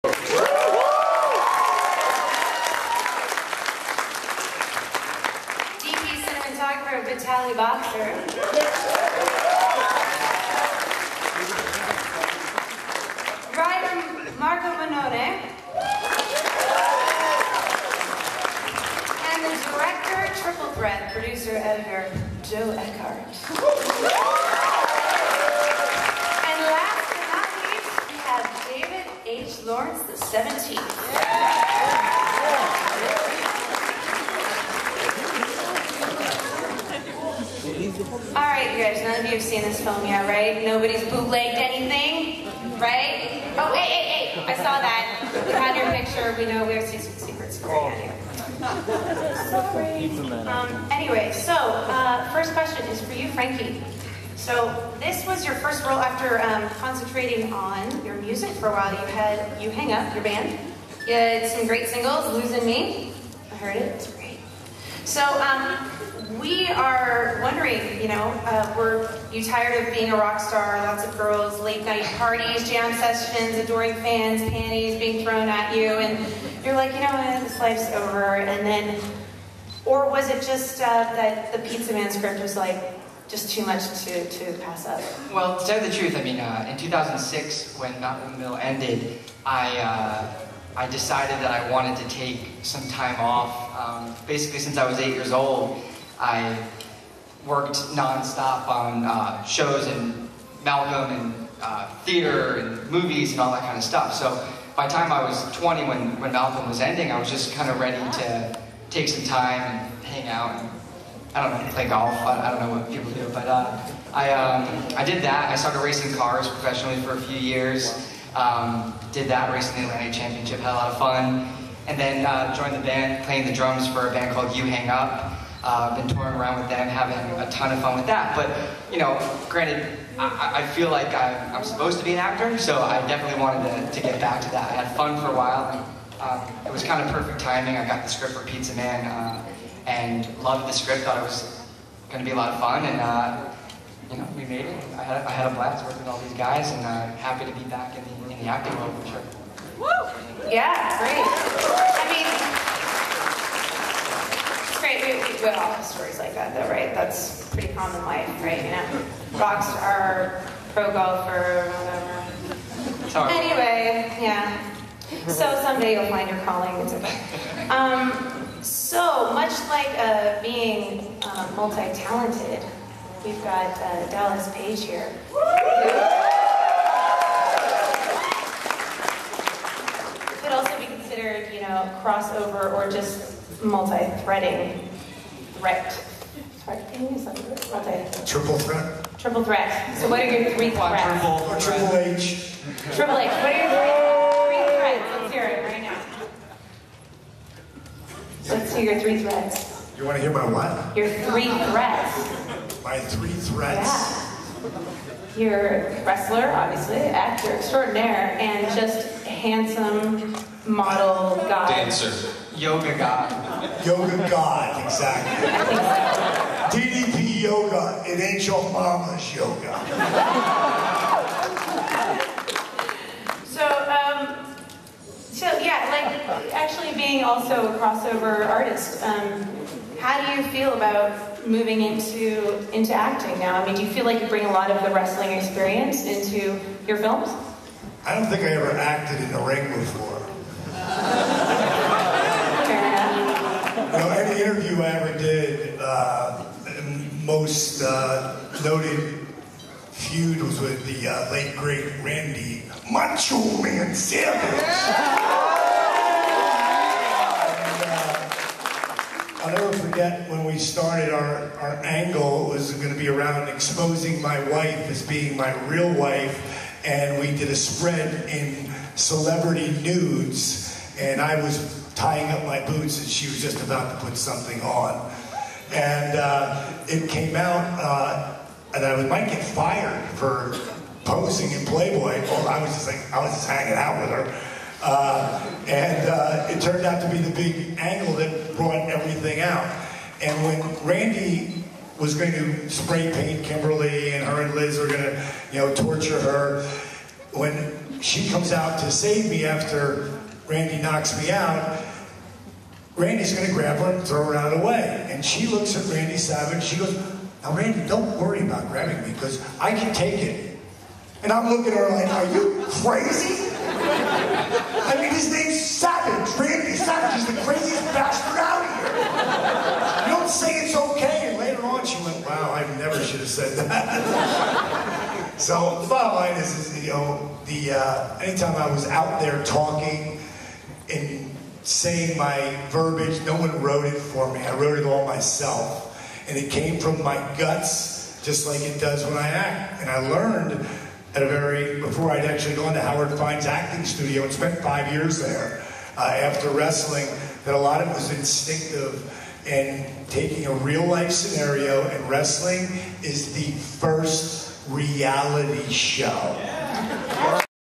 Cinematographer Vitaly Boxer. Writer Marco Bonone. And the director, triple threat, producer, editor, Joe Eckhart. And last but not least, we have David H. Lawrence, the 17th. Alright, you guys, none of you have seen this film yet, right? Nobody's bootlegged anything, right? Oh, hey, I saw that. We had your picture. We know we have secrets going on here. Sorry. Anyway, so, first question is for you, Frankie. So, this was your first role after concentrating on your music for a while. You Hang Up, your band. You had some great singles, Losing Me. I heard it, it's great. So, we are wondering, were you tired of being a rock star, lots of girls, late night parties, jam sessions, adoring fans, panties being thrown at you, and you're like, you know what, this life's over, and then, or was it just that the Pizza Man script was like, just too much to pass up? Well, to tell you the truth, I mean, in 2006, when Malcolm in the Middle ended, I decided that I wanted to take some time off. Basically, since I was 8 years old, I worked non-stop on shows in Malcolm and theater and movies and all that kind of stuff. So by the time I was 20, when Malcolm was ending, I was just kind of ready to take some time and hang out and, I don't know, play golf. I don't know what people do, but I did that. I started racing cars professionally for a few years. Did that, racing the Atlantic Championship, had a lot of fun. And then joined the band, playing the drums for a band called You Hang Up. Been touring around with them, having a ton of fun with that. But, granted, I feel like I'm supposed to be an actor, so I definitely wanted to get back to that. I had fun for a while, and it was kind of perfect timing. I got the script for Pizza Man, and loved the script, thought it was going to be a lot of fun, and, we made it. I had a blast working with all these guys, and happy to be back in the acting world, for sure. Woo! Yeah, great. I mean, great, we all have stories like that though, right? That's pretty common life, right? Rock star, pro golfer, whatever. Sorry. Anyway, yeah. So someday you'll find your calling, it's okay. So much like being multi-talented, we've got Dallas Page here. Could also be considered, crossover or just multi-threading threat. Triple threat. Triple threat. So what are your three threats? Triple H. Triple H. What are your three threats? Let's hear it right now. Let's hear your three threats. You want to hear my what? Your three threats. My three threats? Yeah. You're a wrestler, obviously, actor extraordinaire, and just handsome model god. Dancer. Yoga god. Yoga god, exactly. DDP yoga, it ain't your mama's yoga. So yeah, like actually being also a crossover artist, how do you feel about moving into acting now? I mean, do you feel like you bring a lot of the wrestling experience into your films? I don't think I ever acted in the ring before. Any interview I ever did, most noted feud was with the late great Randy Macho Man Savage. I'll never forget when we started our angle was going to be around exposing my wife as being my real wife, and we did a spread in celebrity nudes, and I was tying up my boots and she was just about to put something on. And it came out, and I might get fired for posing in Playboy. Well, I was just hanging out with her. And it turned out to be the big angle that brought everything out. And when Randy was going to spray paint Kimberly and her and Liz were going to, torture her, when she comes out to save me after Randy knocks me out. Randy's going to grab her and throw her out of the way. And she looks at Randy Savage. She goes, now, Randy, don't worry about grabbing me because I can take it. And I'm looking at her like, are you crazy? I mean, his name's Savage. Randy Savage is the craziest bastard out here. You don't say it's okay. And later on, she went, wow, I never should have said that. So the bottom line is you know, anytime I was out there talking and saying my verbiage, no one wrote it for me. I wrote it all myself. And it came from my guts, just like it does when I act. And I learned before I'd actually gone to Howard Fine's acting studio and spent 5 years there after wrestling, that a lot of it was instinctive. And taking a real life scenario and wrestling is the first reality show.